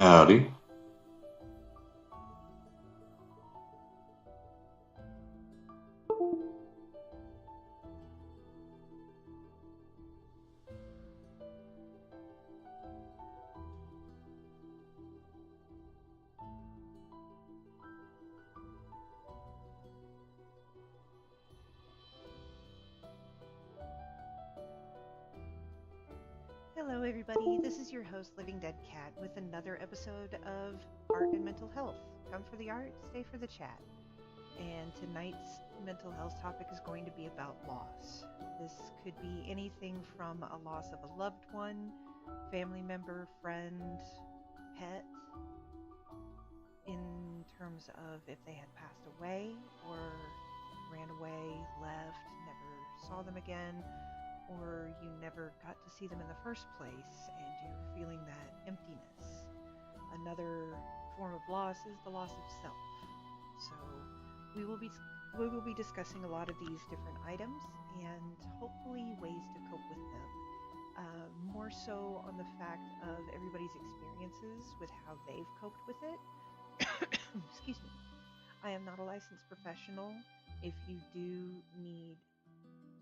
Howdy. Hello, everybody. This is your host, Living Dead Cat, with another episode of Art and Mental Health. Come for the art, stay for the chat. And tonight's mental health topic is going to be about loss. This could be anything from a loss of a loved one, family member, friend, pet, in terms of if they had passed away or ran away, left, never saw them again, or you never got to see them in the first place and you're feeling that emptiness. Another form of loss is the loss of self. So we will be discussing a lot of these different items and hopefully ways to cope with them. More so on the fact of everybody's experiences with how they've coped with it. Excuse me. I am not a licensed professional. If you do need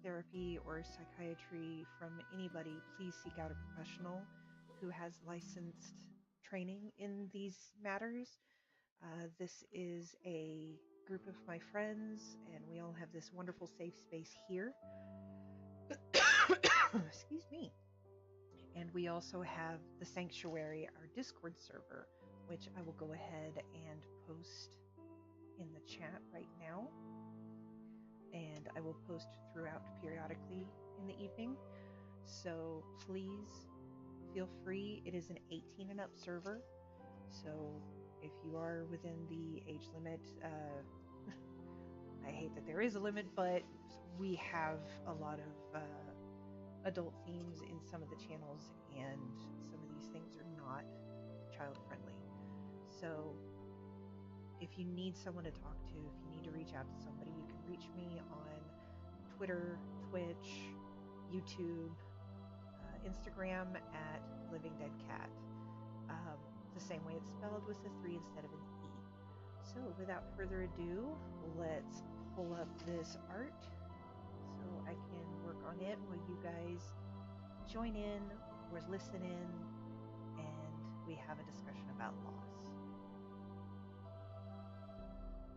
therapy or psychiatry from anybody, please seek out a professional who has licensed training in these matters. This is a group of my friends, and we all have this wonderful safe space here. Excuse me. And we also have the Sanctuary, our Discord server, which I will go ahead and post in the chat right now. And I will post throughout periodically in the evening. So please feel free. It is an 18 and up server. So if you are within the age limit, I hate that there is a limit, but we have a lot of adult themes in some of the channels, and some of these things are not child friendly. So if you need someone to talk to, if you need to reach out to somebody, you can reach me on Twitter, Twitch, YouTube, Instagram at Living Dead Cat. The same way it's spelled, with a 3 instead of an E. So without further ado, let's pull up this art so I can work on it while you guys join in or listen in and we have a discussion about loss.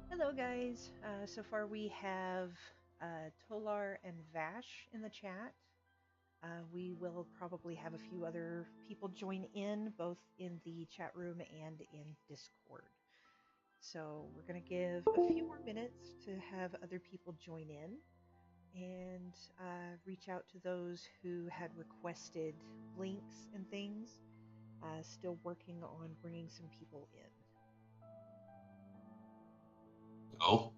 Hello, guys. So far we have Tolar and Vash in the chat. We will probably have a few other people join in, both in the chat room and in Discord. So we're going to give a few more minutes to have other people join in and reach out to those who had requested links and things. Still working on bringing some people Oh.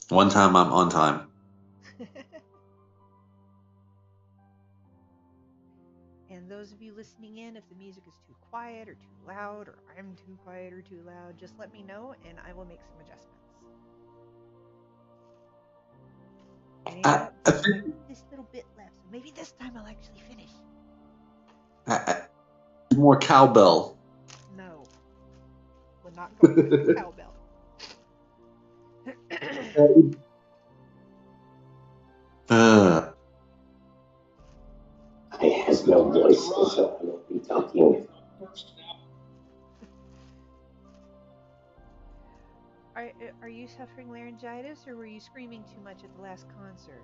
One time I'm on time. in. And those of you listening in, if the music is too quiet or too loud, or I'm too quiet or too loud, just let me know and I will make some adjustments. And you know, I think like this little bit left, so maybe this time I'll actually finish. more cowbell. No, we're not going with the cowbell. I have no voice, so I won't be talking. Are you suffering laryngitis, or were you screaming too much at the last concert?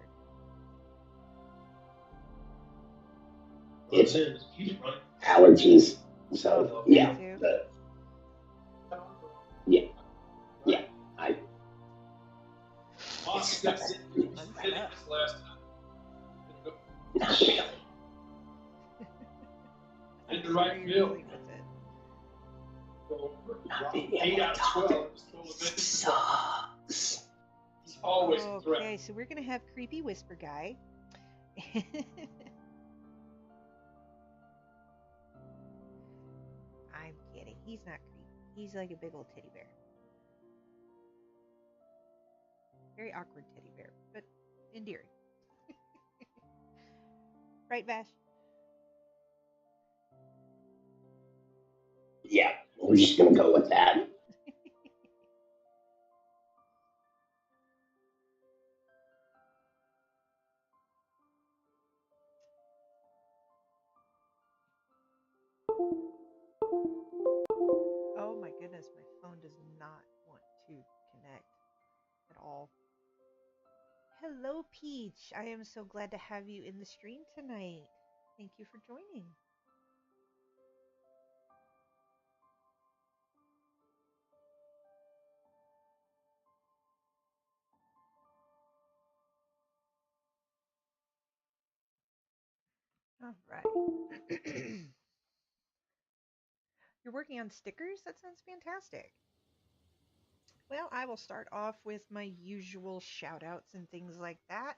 It's allergies, so yeah. Yeah. It's not really. In the right field. Not being able to talk sucks. Okay, so we're gonna have creepy whisper guy. I'm kidding. He's not creepy. He's like a big old teddy bear. Very awkward teddy bear, but endearing. Right, Vash? Yeah, we're just gonna go with that. Oh my goodness, my phone does not want to connect at all. Hello, Peach. I am so glad to have you in the stream tonight. Thank you for joining. All right. You're working on stickers? That sounds fantastic. Well, I will start off with my usual shout outs and things like that.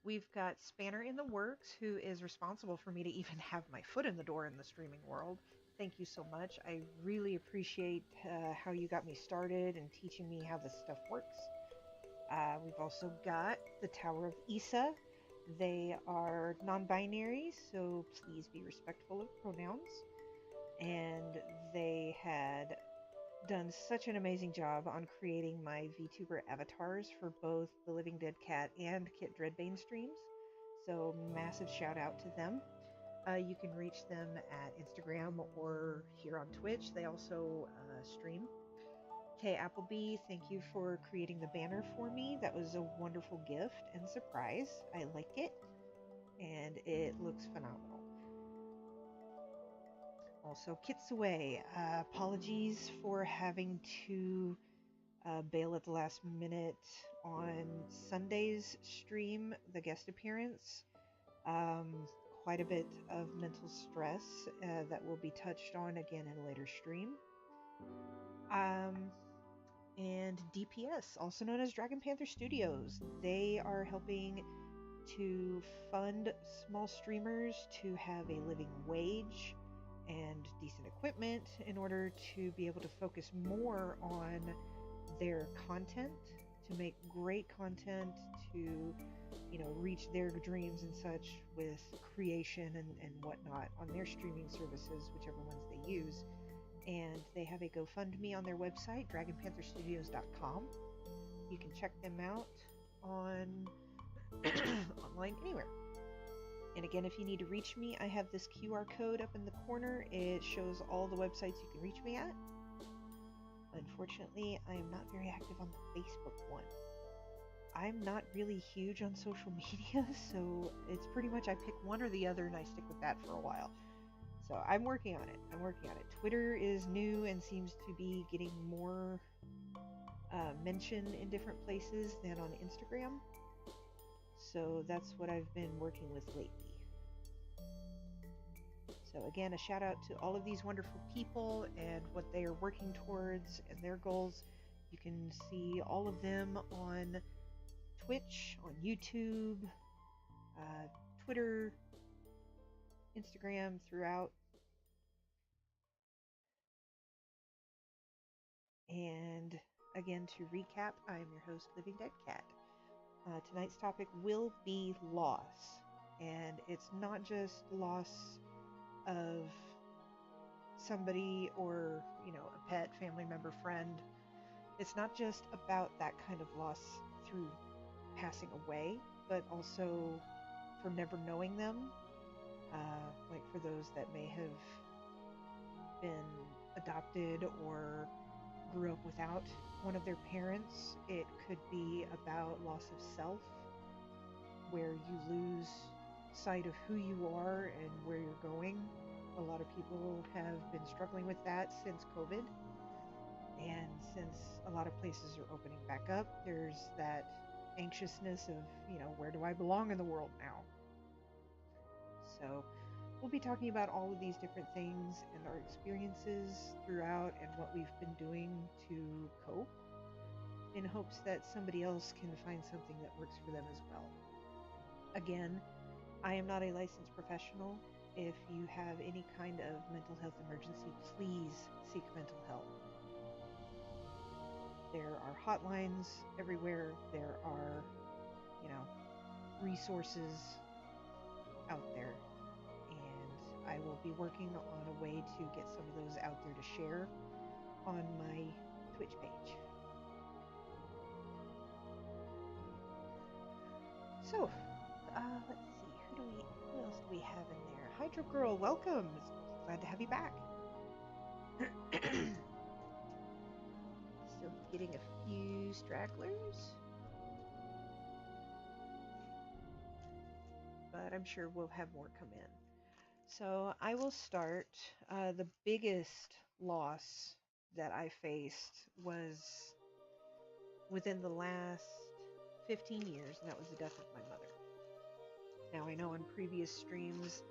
We've got Spanner in the Works, who is responsible for me to even have my foot in the door in the streaming world. Thank you so much. I really appreciate how you got me started and teaching me how this stuff works. We've also got the Tower of Issa. They are non binary, so please be respectful of pronouns. And they had done such an amazing job on creating my VTuber avatars for both the Living Dead Cat and Kit Dreadbane streams. So massive shout out to them. You can reach them at Instagram or here on Twitch. They also stream. Kay Appleby, thank you for creating the banner for me. That was a wonderful gift and surprise. I like it, and it looks phenomenal. Also, Kitsue, apologies for having to bail at the last minute on Sunday's stream, the guest appearance. Quite a bit of mental stress that will be touched on again in a later stream. And DPS, also known as Dragon Panther Studios. They are helping to fund small streamers to have a living wage and decent equipment in order to be able to focus more on their content, to make great content, to reach their dreams and such with creation and whatnot on their streaming services, whichever ones they use. And they have a GoFundMe on their website, dragonpantherstudios.com. You can check them out on online anywhere. And again, if you need to reach me, I have this QR code up in the corner. It shows all the websites you can reach me at. Unfortunately, I am not very active on the Facebook one. I'm not really huge on social media, so it's pretty much I pick one or the other and I stick with that for a while. So I'm working on it. Twitter is new and seems to be getting more mention in different places than on Instagram. So that's what I've been working with lately. So again, a shout out to all of these wonderful people and what they are working towards and their goals. You can see all of them on Twitch, on YouTube, Twitter, Instagram, throughout. And again, to recap, I am your host, Living Dead Cat. Tonight's topic will be loss. And it's not just loss of somebody or, a pet, family member, friend. It's not just about that kind of loss through passing away, but also for never knowing them. Like for those that may have been adopted or grew up without one of their parents. It could be about loss of self, where you lose sight of who you are and where you're going. A lot of people have been struggling with that since COVID. And since a lot of places are opening back up, there's that anxiousness of, where do I belong in the world now? So we'll be talking about all of these different things and our experiences throughout and what we've been doing to cope, in hopes that somebody else can find something that works for them as well. Again, I am not a licensed professional. If you have any kind of mental health emergency, please seek mental help. There are hotlines everywhere. There are, resources out there. And I will be working on a way to get some of those out there to share on my Twitch page. So, let's see, who else do we have in there? Hydro Girl, welcome! Glad to have you back. Still getting a few stragglers, but I'm sure we'll have more come in. So I will start. The biggest loss that I faced was within the last 15 years, and that was the death of my mother. Now, I know in previous streams,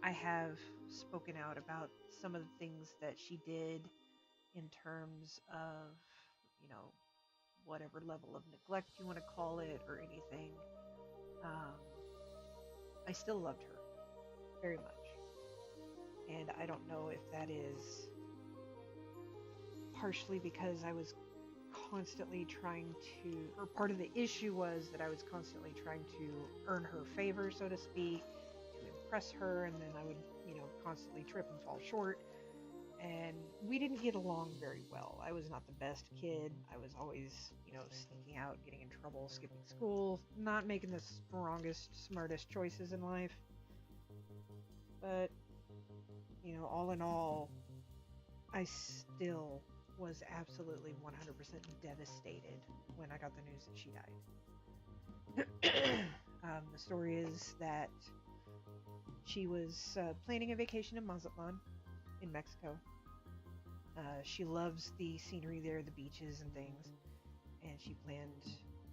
I have spoken out about some of the things that she did in terms of, you know, whatever level of neglect you want to call it or anything. I still loved her very much. And I don't know if that is partially because I was constantly trying to, or part of the issue was that I was constantly trying to earn her favor, so to speak, to impress her, and then I would, you know, constantly trip and fall short. And we didn't get along very well. I was not the best kid. I was always, you know, sneaking out, getting in trouble, skipping school, not making the strongest, smartest choices in life. But, you know, all in all, I still was absolutely 100% devastated when I got the news that she died. The story is that she was planning a vacation in Mazatlan in Mexico. She loves the scenery there, the beaches and things, and she planned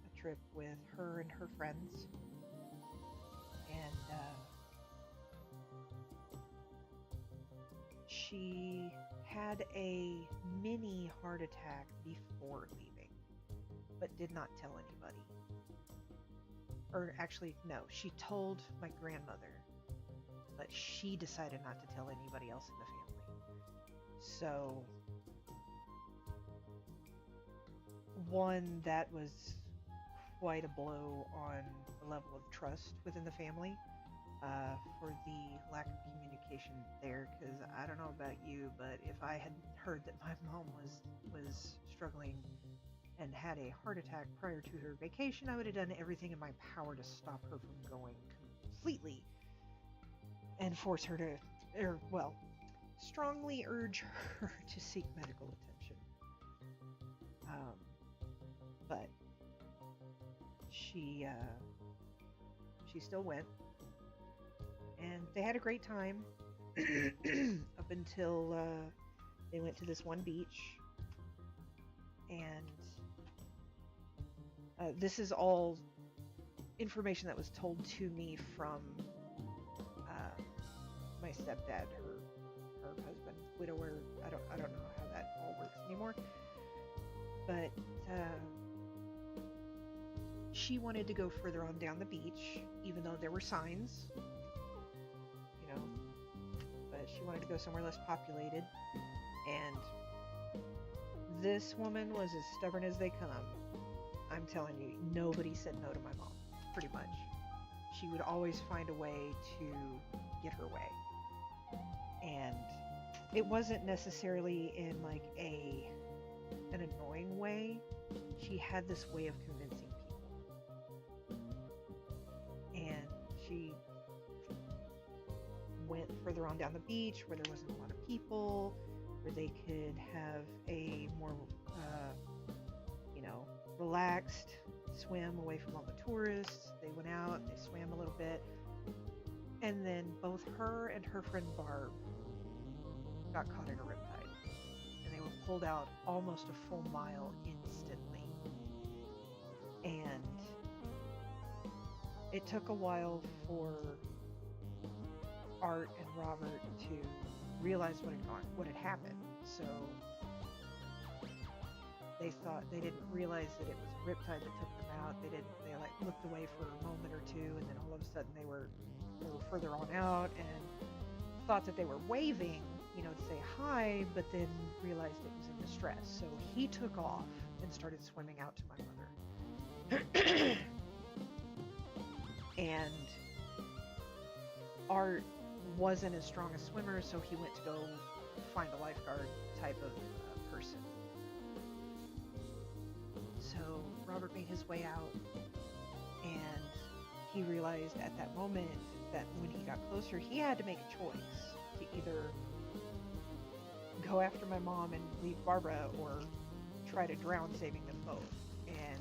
a trip with her and her friends. And she had a mini heart attack before leaving, but did not tell anybody. Or actually, no, she told my grandmother, but she decided not to tell anybody else in the family. So, one, that was quite a blow on the level of trust within the family, for the lack of communication there, because I don't know about you, but if I had heard that my mom was struggling and had a heart attack prior to her vacation, I would have done everything in my power to stop her from going completely and force her to, or, well, strongly urge her to seek medical attention. But she still went, and they had a great time up until they went to this one beach. And this is all information that was told to me from my stepdad, her husband, widower. I don't know how that all works anymore. But she wanted to go further on down the beach, even though there were signs, you know. But she wanted to go somewhere less populated, and this woman was as stubborn as they come. I'm telling you, nobody said no to my mom, pretty much. She would always find a way to get her way. And it wasn't necessarily in like an annoying way. She had this way of convincing people. And she went further on down the beach where there wasn't a lot of people, where they could have a more, you know, relaxed swim away from all the tourists. They went out, they swam a little bit, and then both her and her friend Barb got caught in a riptide, and they were pulled out almost a full mile instantly. And it took a while for Art and Robert to realize what had happened. So they didn't realize that it was a riptide that took them out. They like looked away for a moment or two, and then all of a sudden they were further on out and thought that they were waving, you know, to say hi, but then realized it was in distress. So he took off and started swimming out to my mother. And Art wasn't as strong a swimmer, so he went to go find a lifeguard type of person. So Robert made his way out, and he realized at that moment that when he got closer, he had to make a choice to either go after my mom and leave Barbara or try to drown, saving them both. And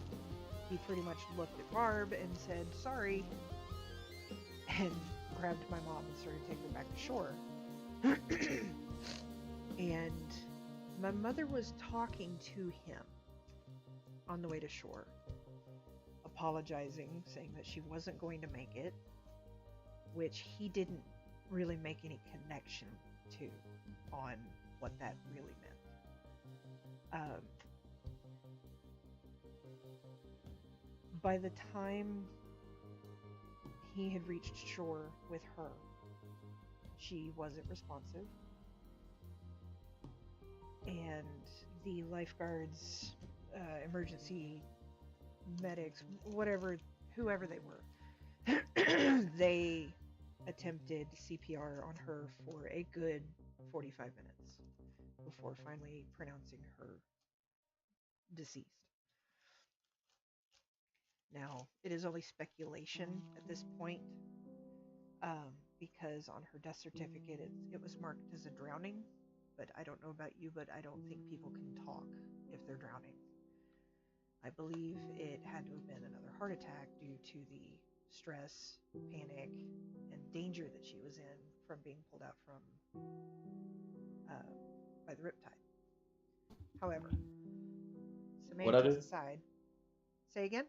he pretty much looked at Barb and said, sorry, and grabbed my mom and started taking her back to shore. And my mother was talking to him on the way to shore, apologizing, saying that she wasn't going to make it, which he didn't really make any connection to on what that really meant. By the time he had reached shore with her, she wasn't responsive, and the lifeguards, emergency medics, whoever they were, they attempted CPR on her for a good 45 minutes before finally pronouncing her deceased. Now, it is only speculation at this point, because on her death certificate it was marked as a drowning, but I don't know about you, but I don't think people can talk if they're drowning. I believe it had to have been another heart attack due to the stress, panic, and danger that she was in from being pulled out from by the riptide. However, semantics aside, say again?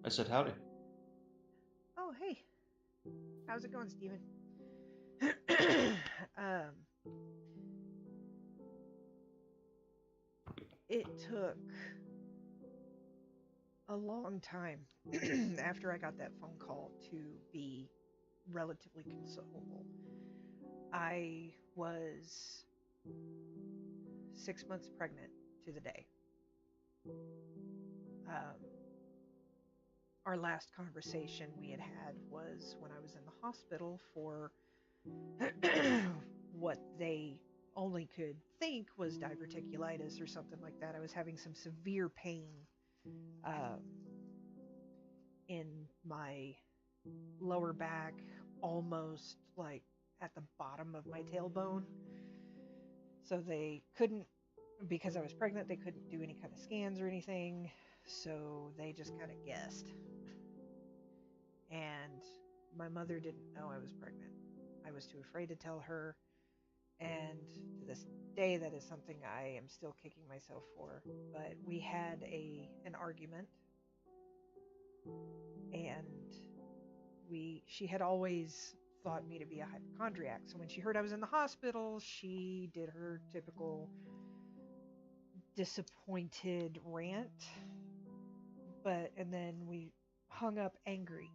I said howdy. Oh, hey. How's it going, Steven? It took a long time after I got that phone call to be relatively consolable. I was 6 months pregnant to the day. Our last conversation we had was when I was in the hospital for what they only could think was diverticulitis or something like that. I was having some severe pain in my lower back, almost like at the bottom of my tailbone. So they couldn't, because I was pregnant, they couldn't do any kind of scans or anything. So they just kind of guessed. And my mother didn't know I was pregnant. I was too afraid to tell her. And to this day, that is something I am still kicking myself for. But we had an argument. And she had always thought me to be a hypochondriac. So when she heard I was in the hospital, she did her typical disappointed rant. And then we hung up angry.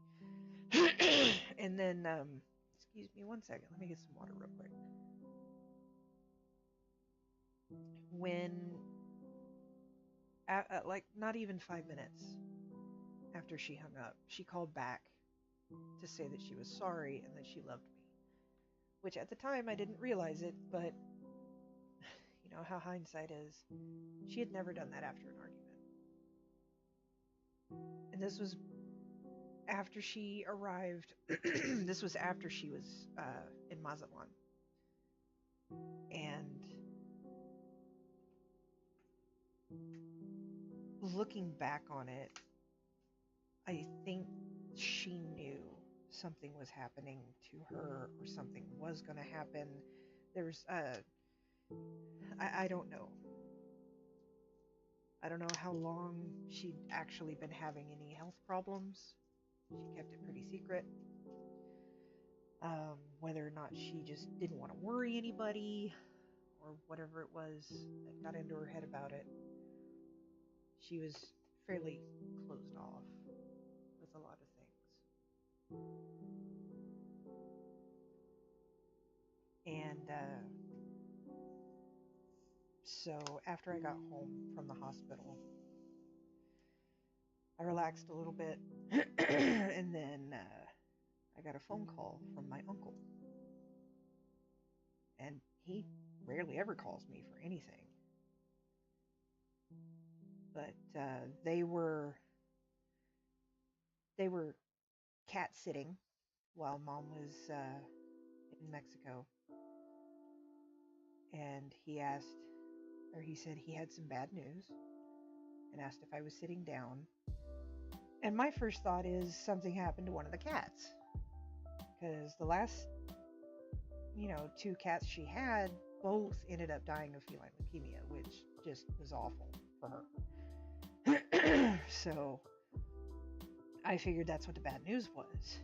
And then, excuse me one second, let me get some water real quick. When, like not even 5 minutes after she hung up, she called back to say that she was sorry and that she loved me. Which at the time I didn't realize it, but you know how hindsight is. She had never done that after an argument. And this was after she arrived. This was after she was in Mazatlan. And looking back on it, I think she knew something was happening to her or something was going to happen. There's I don't know. I don't know how long she'd actually been having any health problems. She kept it pretty secret. Whether or not she just didn't want to worry anybody or whatever it was that got into her head about it. She was fairly closed off with a lot of things. And so after I got home from the hospital, I relaxed a little bit and then I got a phone call from my uncle. And he rarely ever calls me for anything. But they were cat sitting while Mom was in Mexico. And he said he had some bad news and asked if I was sitting down. And my first thought is something happened to one of the cats. Because the last, 2 cats she had both ended up dying of feline leukemia, which just was awful for her. So I figured that's what the bad news was.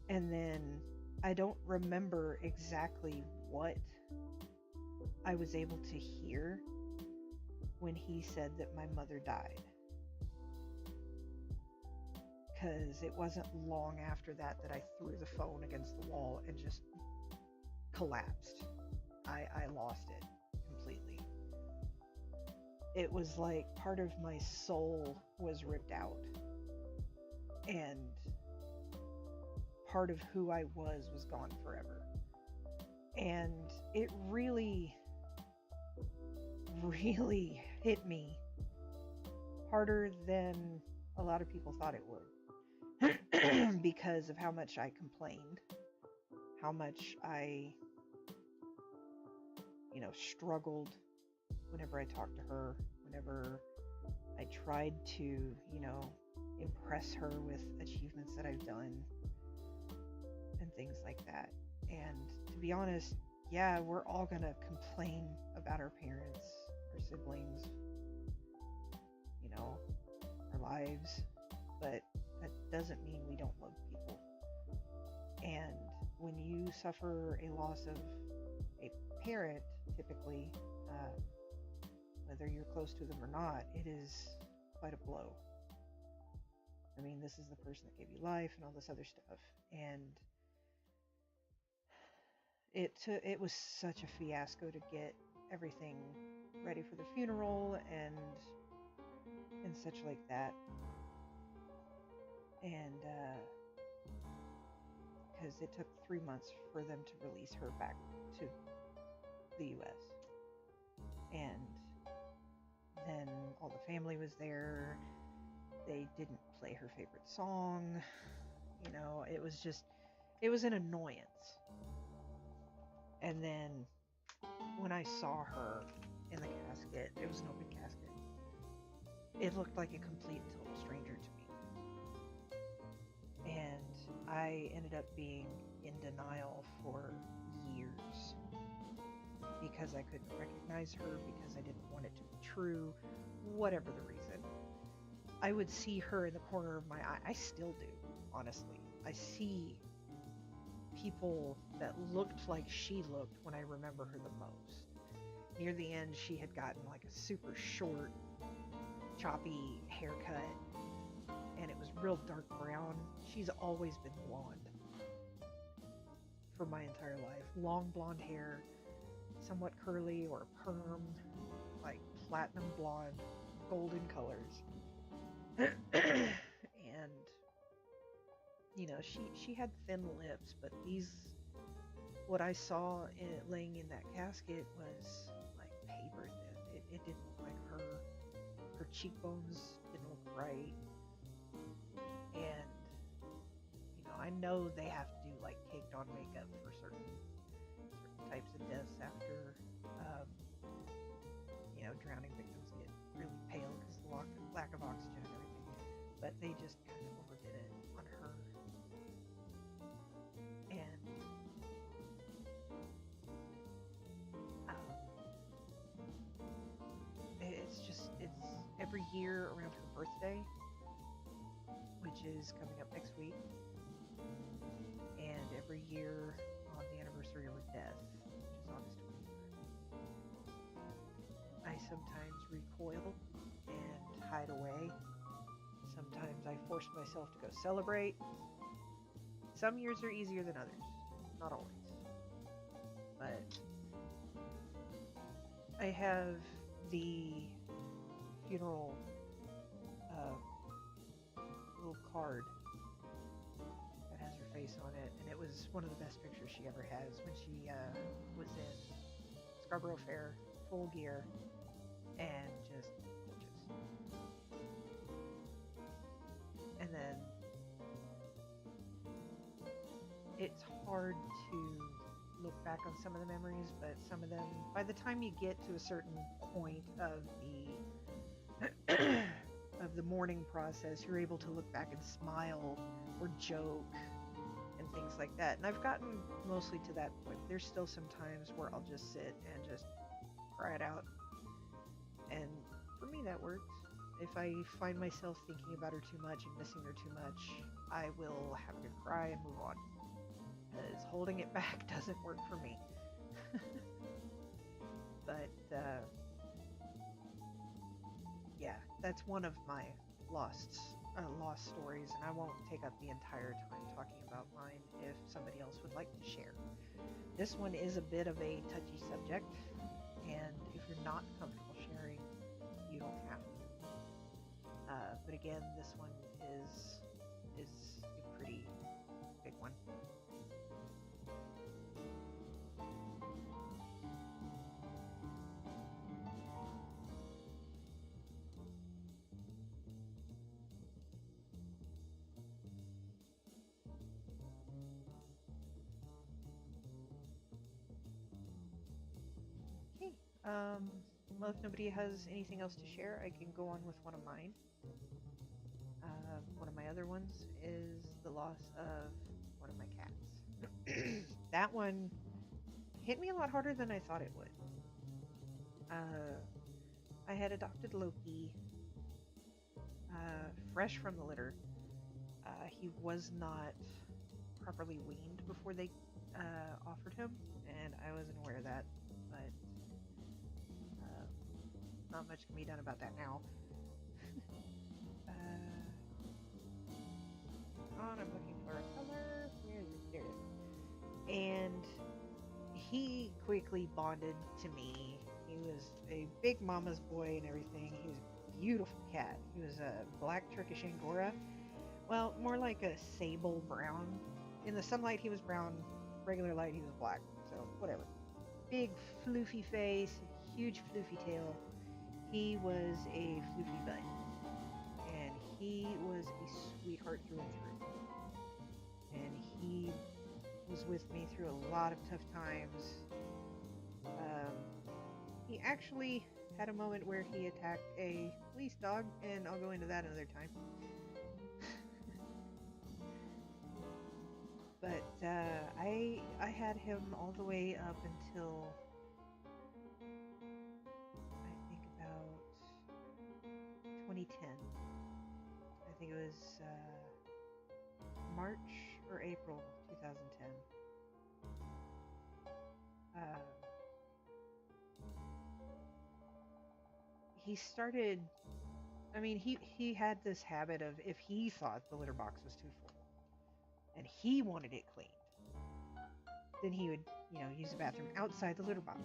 And then I don't remember exactly what I was able to hear when he said that my mother died. Because it wasn't long after that I threw the phone against the wall and just collapsed. I lost it completely. It was like part of my soul was ripped out. And part of who I was gone forever. And it really, really hit me harder than a lot of people thought it would. Because of how much I complained, how much I, struggled whenever I talked to her, whenever I tried to, impress her with achievements that I've done and things like that. And to be honest, yeah, we're all gonna complain about our parents, our siblings, our lives, but that doesn't mean we don't love people. And when you suffer a loss of a parent, typically, whether you're close to them or not, it is quite a blow. I mean, this is the person that gave you life and all this other stuff. And it was such a fiasco to get everything ready for the funeral and such like that. And because it took 3 months for them to release her back to the US. And then all the family was there. They didn't play her favorite song. It was an annoyance. And then when I saw her in the casket, it was an open casket. It looked like a complete and total stranger to me. And I ended up being in denial for years because I couldn't recognize her, because I didn't want it to be true, whatever the reason. I would see her in the corner of my eye. I still do, honestly. I see people that looked like she looked when I remember her the most. Near the end, she had gotten like a super short, choppy haircut, and it was real dark brown. She's always been blonde for my entire life. Long blonde hair, somewhat curly or perm, like platinum blonde, golden colors. And she had thin lips, but what I saw laying in that casket was like paper thin. It didn't look like her. Her cheekbones didn't look right. And I know they have to do like caked on makeup for certain types of deaths after drowning victims get really pale because of the lack of oxygen and everything. But they just kind of overdid it on her. And it's every year around her birthday, which is coming up next week, and every year on the anniversary of her death, which is August 23rd. I sometimes recoil and hide away. Sometimes I force myself to go celebrate. Some years are easier than others. Not always. But I have the funeral little card face on it, and it was one of the best pictures she ever has when she was in Scarborough Fair, full gear, and just and then it's hard to look back on some of the memories, but some of them, by the time you get to a certain point of the of the mourning process, you're able to look back and smile or joke and things like that. And I've gotten mostly to that point. There's still some times where I'll just sit and just cry it out. And for me, that works. If I find myself thinking about her too much and missing her too much, I will have a good cry and move on. Because holding it back doesn't work for me. But, yeah, that's one of my lost stories, and I won't take up the entire time talking about mine if somebody else would like to share. This one is a bit of a touchy subject, and if you're not comfortable sharing, you don't have to. But again, this one is a pretty big one. Okay. Well, if nobody has anything else to share, I can go on with one of mine. One of my other ones is the loss of one of my cats. That one hit me a lot harder than I thought it would. I had adopted Loki fresh from the litter. He was not properly weaned before they offered him, and I wasn't aware of that, but not much can be done about that now. I'm looking for a color. Where is it? There it is. And he quickly bonded to me. He was a big mama's boy and everything. He was a beautiful cat. He was a black Turkish Angora. Well, more like a sable brown. In the sunlight, he was brown. Regular light, he was black. So, whatever. Big, floofy face, huge floofy tail. He was a floofy butt. And he was a sweetheart through and through. And he was with me through a lot of tough times. He actually had a moment where he attacked a police dog, and I'll go into that another time. But I had him all the way up until I think about 2010. I think it was March or April 2010. He started, I mean, he had this habit of, if he thought the litter box was too full and he wanted it cleaned, then he would, use the bathroom outside the litter box.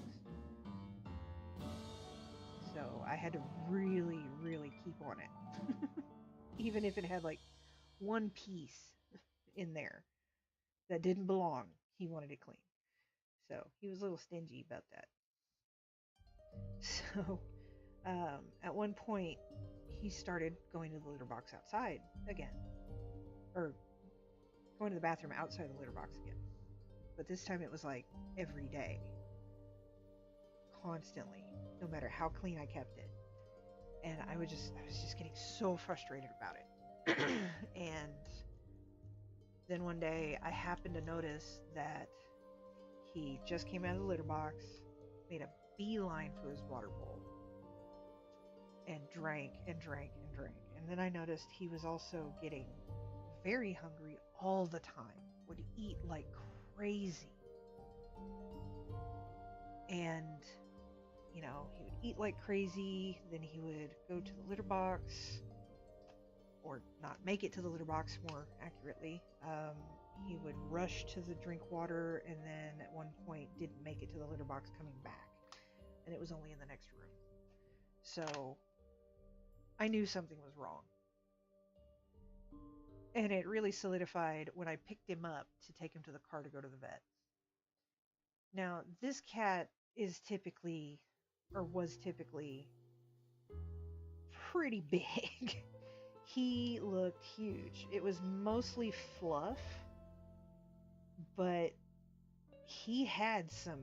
So I had to really, really keep on it. Even if it had like one piece in there that didn't belong, he wanted it clean. So he was a little stingy about that. So at one point, he started going to the litter box outside again. Or going to the bathroom outside the litter box again. But this time it was like every day. Constantly. No matter how clean I kept it. And I was just getting so frustrated about it. And then one day I happened to notice that he just came out of the litter box, made a beeline for his water bowl, and drank and drank and drank. And then I noticed he was also getting very hungry all the time, would eat like crazy. And, he would eat like crazy, then he would go to the litter box, or not make it to the litter box more accurately. He would rush to the drink water, and then at one point didn't make it to the litter box coming back. And it was only in the next room. So I knew something was wrong. And it really solidified when I picked him up to take him to the car to go to the vet. Now, this cat is typically, or was typically, pretty big. He looked huge. It was mostly fluff, but he had some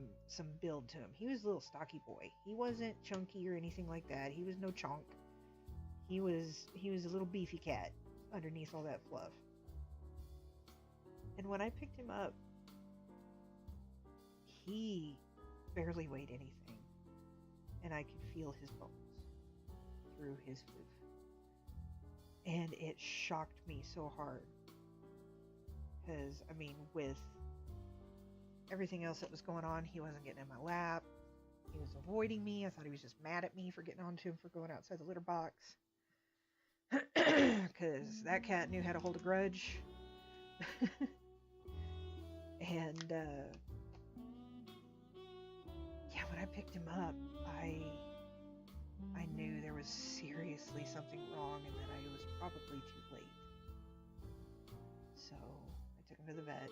build to him. He was a little stocky boy. He wasn't chunky or anything like that. He was no chunk. He was a little beefy cat underneath all that fluff. And when I picked him up, he barely weighed anything, and I could feel his bones through his hoof. And it shocked me so hard. Because, I mean, with everything else that was going on, he wasn't getting in my lap. He was avoiding me. I thought he was just mad at me for getting onto him for going outside the litter box. Because that cat knew how to hold a grudge. And, yeah, when I picked him up, I knew there was seriously something wrong and that I was probably too late. So I took him to the vet,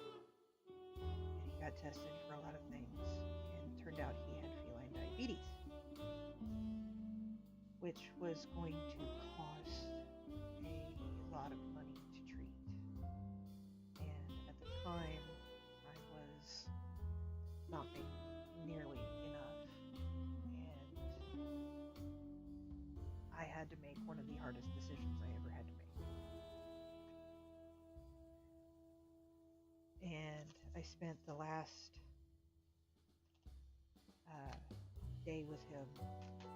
and he got tested for a lot of things, and it turned out he had feline diabetes, which was going to cost a lot of money to treat. And at the time, I was not making nearly enough, and I had to make one of the hardest decisions I ever had to make. And I spent the last day with him just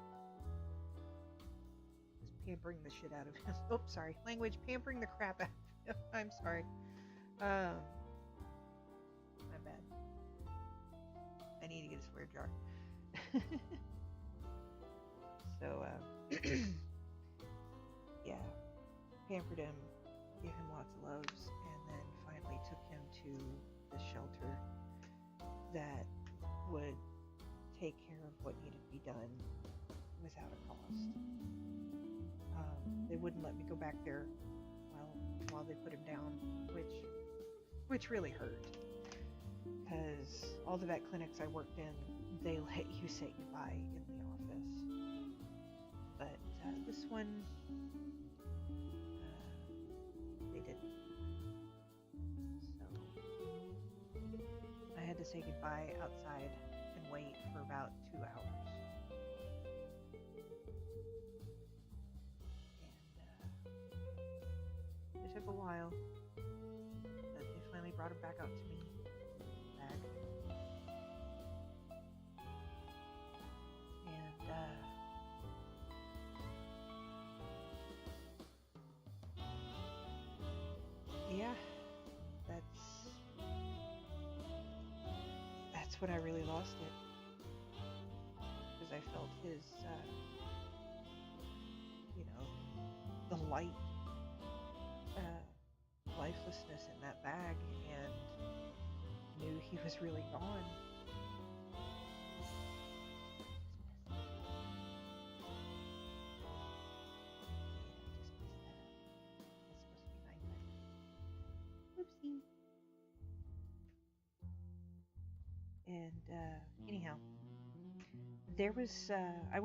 pampering the shit out of him. Oops, sorry. Language. Pampering the crap out of him. I'm sorry. My bad. I need to get a swear jar. So, yeah, pampered him, gave him lots of loves, and then finally took him to the shelter that would take care of what needed to be done without a cost. They wouldn't let me go back there while they put him down, which really hurt, because all the vet clinics I worked in, they let you say goodbye in the office. But this one, they didn't. So I had to say goodbye outside and wait for about 2 hours. And it took a while, but they finally brought him back out to me. Back. And yeah, that's when I really lost it, because I felt his, the light, lifelessness in that bag, and knew he was really gone. Oopsie. And anyhow, there was I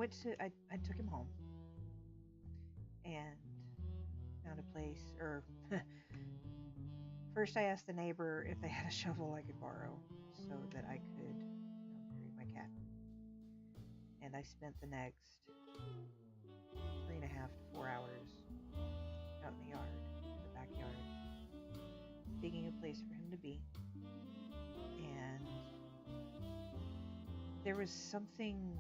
took him home and found a place, or first I asked the neighbor if they had a shovel I could borrow so that I could bury my cat. And I spent the next 3.5 to 4 hours out in the yard, in the backyard, digging a place for him to be. And there was something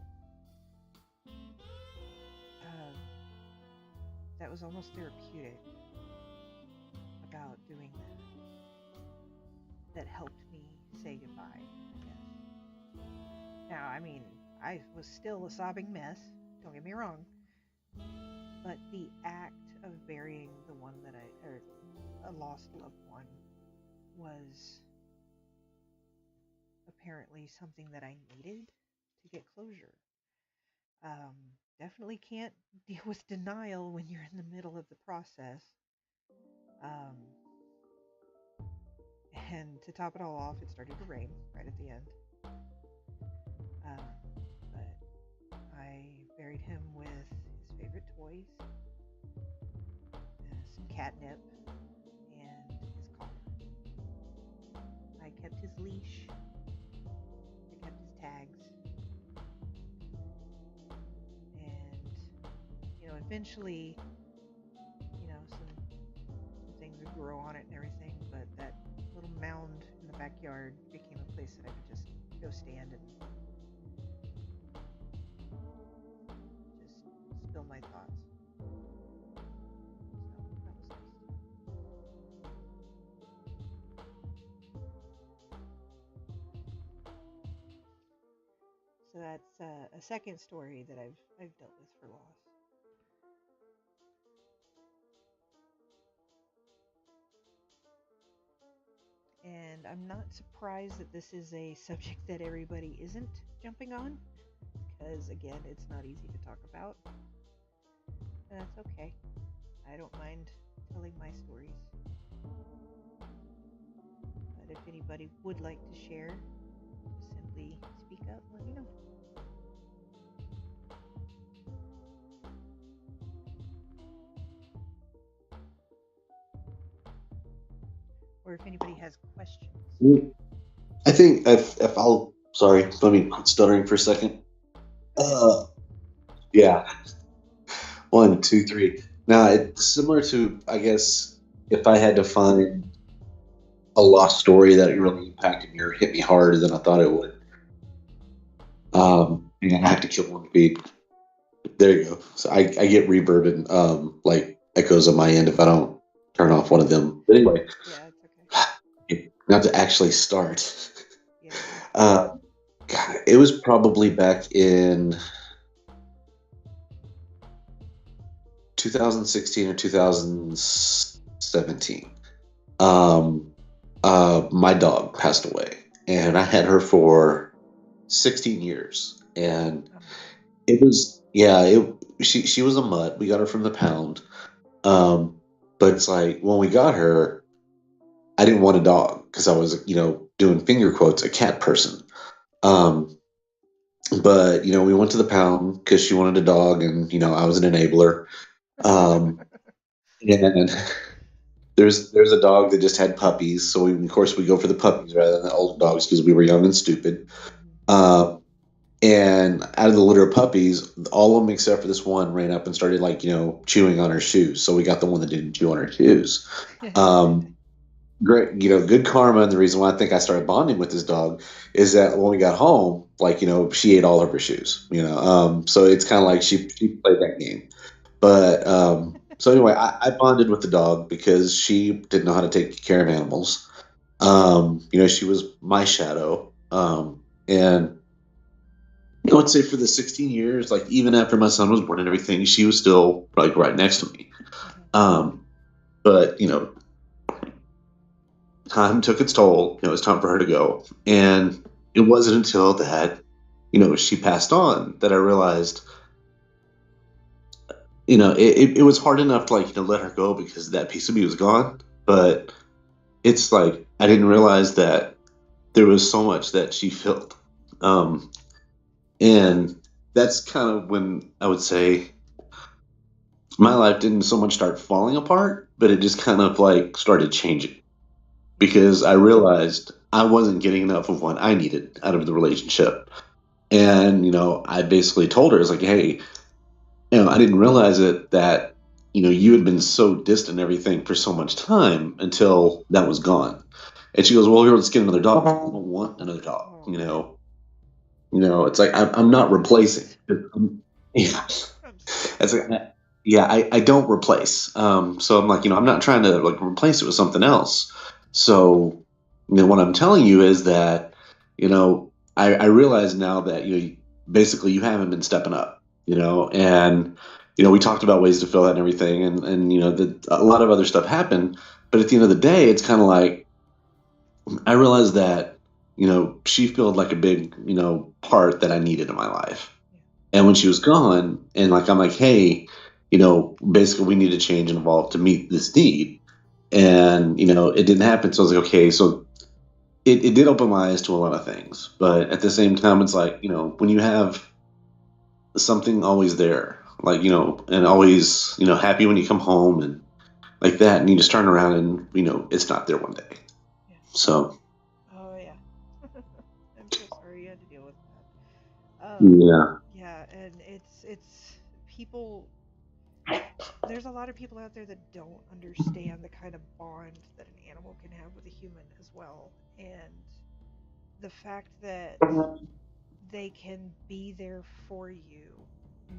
that was almost therapeutic about doing that helped me say goodbye, I guess. Now, I mean, I was still a sobbing mess, don't get me wrong, but the act of burying the one or a lost loved one, was apparently something that I needed to get closure. Definitely can't deal with denial when you're in the middle of the process. And to top it all off, it started to rain right at the end. But I buried him with his favorite toys, some catnip, and his collar. I kept his leash. I kept his tags. And, eventually, some things would grow on it and everything, but that little mound in the backyard became a place that I could just go stand and just spill my thoughts. So that was nice. So that's a second story that I've dealt with for loss. And I'm not surprised that this is a subject that everybody isn't jumping on, because again, it's not easy to talk about. And that's okay. I don't mind telling my stories. But if anybody would like to share, just simply speak up and let me know. Or if anybody has questions. I think if I'll sorry, let me stuttering for a second. Yeah, 1, 2, 3. Now it's similar to, I guess, if I had to find a lost story that really impacted me or hit me harder than I thought it would. And I have to kill one beat. There you go. So I get reverb and like echoes on my end if I don't turn off one of them. But anyway, Yeah, it's okay. not to actually start. Yeah. God, it was probably back in 2016 or 2017. My dog passed away, and I had her for 16 years, and it was she was a mutt. We got her from the pound, but it's like when we got her, I didn't want a dog because I was doing finger quotes a cat person. But we went to the pound because she wanted a dog, and I was an enabler. And there's a dog that just had puppies, so of course we go for the puppies rather than the old dogs because we were young and stupid. And out of the litter of puppies, all of them except for this one ran up and started chewing on her shoes. So we got the one that didn't chew on her shoes. Great, good karma. And the reason why I think I started bonding with this dog is that when we got home, she ate all of her shoes. So it's kind of like she played that game. But so anyway, I bonded with the dog because she didn't know how to take care of animals. She was my shadow. And I'd say for the 16 years, even after my son was born and everything, she was still right next to me. But time took its toll. It was time for her to go, and it wasn't until that she passed on that I realized it was hard enough to let her go because that piece of me was gone. But it's I didn't realize that there was so much that she felt. And that's kind of when I would say my life didn't so much start falling apart, but it just kind of started changing because I realized I wasn't getting enough of what I needed out of the relationship. And, I basically told her, it's hey, I didn't realize it that, you had been so distant and everything for so much time until that was gone. And she goes, well, here, let's get another dog. I don't want another dog, it's I'm not replacing. Yeah. It's I don't replace. So I'm I'm not trying to replace it with something else. So, what I'm telling you is that, I realize now that, basically you haven't been stepping up, and, we talked about ways to fill that and everything. And a lot of other stuff happened. But at the end of the day, it's kind of I realized that, she filled a big, part that I needed in my life. And when she was gone and I'm hey, basically we need to change and evolve to meet this need. and it didn't happen. So I was like, okay, so it did open my eyes to a lot of things, but at the same time, it's like when you have something always there, like and always happy when you come home and like that, and you just turn around and it's not there one day. Yeah. So Oh yeah. I'm so sorry you had to deal with that. yeah, Yeah, and it's people. There's a lot of people out there that don't understand the kind of bond that an animal can have with a human as well, and the fact that they can be there for you,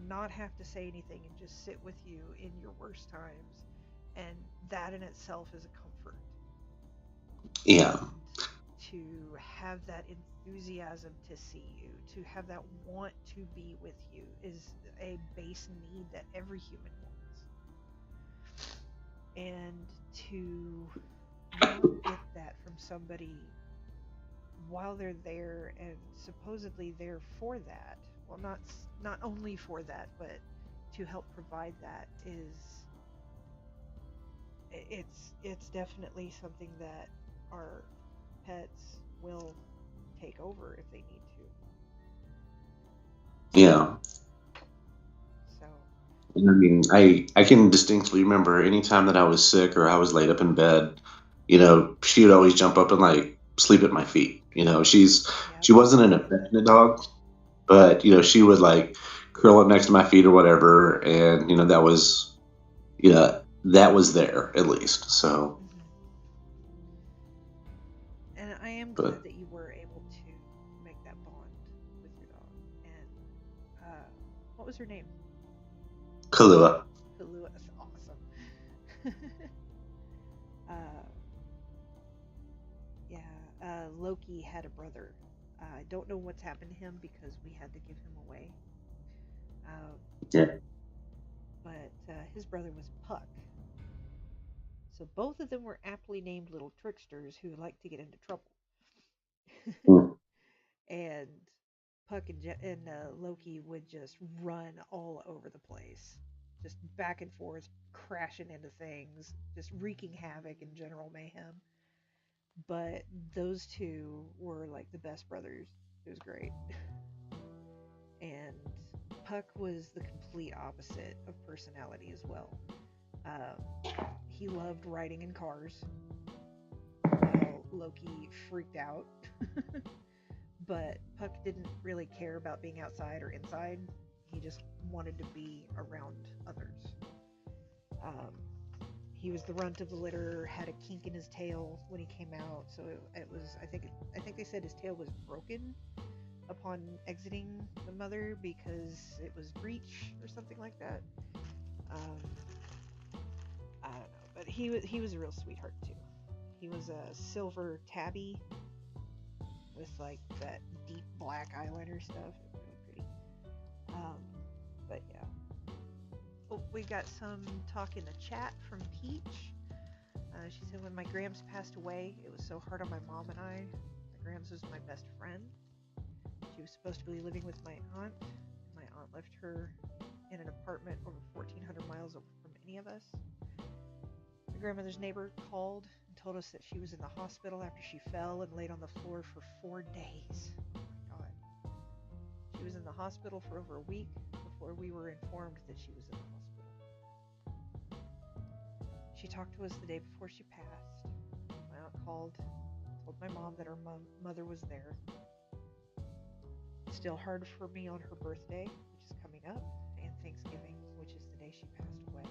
not have to say anything, and just sit with you in your worst times, and that in itself is a comfort. yeah, And to have that enthusiasm to see you, to have that want to be with you, is a base need that every human wants. And to not get that from somebody while they're there and supposedly there for that, well, not only for that, but to help provide that, is it's definitely something that our pets will take over if they need to. yeah. So, And I mean, I can distinctly remember any time that I was sick or I was laid up in bed, she would always jump up and like sleep at my feet. yep, She wasn't an I love affectionate that. dog, but she would like curl up next to my feet or whatever, and that was there at least. So, Hmm. And I am but glad that you were able to make that bond with your dog. And what was her name? Kahlua. Kalua. That's awesome. uh, yeah, Loki had a brother. I don't know what's happened to him because we had to give him away. Um, Yeah. but his brother was Puck. So both of them were aptly named little tricksters who liked to get into trouble. Mm. And Puck and Loki would just run all over the place, just back and forth, crashing into things, just wreaking havoc and general mayhem. But those two were like the best brothers. It was great. And Puck was the complete opposite of personality as well. He loved riding in cars, while Loki freaked out. But Puck didn't really care about being outside or inside. He just wanted to be around others. Um, he was the runt of the litter, had a kink in his tail when he came out, so it was. I think they said his tail was broken upon exiting the mother because it was breech or something like that. Um, I don't know, but he was a real sweetheart too. He was a silver tabby with like that deep black eyeliner stuff. It was really pretty. Um, but yeah. Oh, we got some talk in the chat from Peach. She said, when my Grams passed away, it was so hard on my mom and I. My Grams was my best friend. She was supposed to be living with my aunt, and my aunt left her in an apartment over 1,400 miles from any of us. My grandmother's neighbor called and told us that she was in the hospital after she fell and laid on the floor for 4 days. Oh my God. She was in the hospital for over a week before we were informed that she was in the hospital. She talked to us the day before she passed. My aunt called, told my mom that her mother was there. It's still hard for me on her birthday, which is coming up, and Thanksgiving, which is the day she passed away.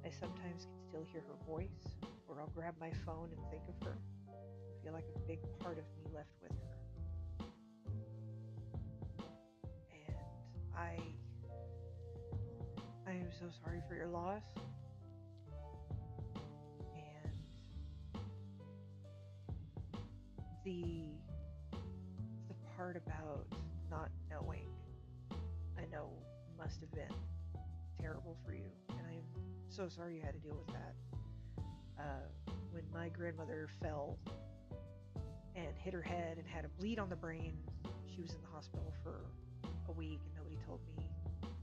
I sometimes can still hear her voice, or I'll grab my phone and think of her. I feel like a big part of me left with her. And I am so sorry for your loss. And the the part about not knowing, I know must have been terrible for you, and I'm so sorry you had to deal with that. When my grandmother fell and hit her head and had a bleed on the brain, she was in the hospital for a week, and nobody told me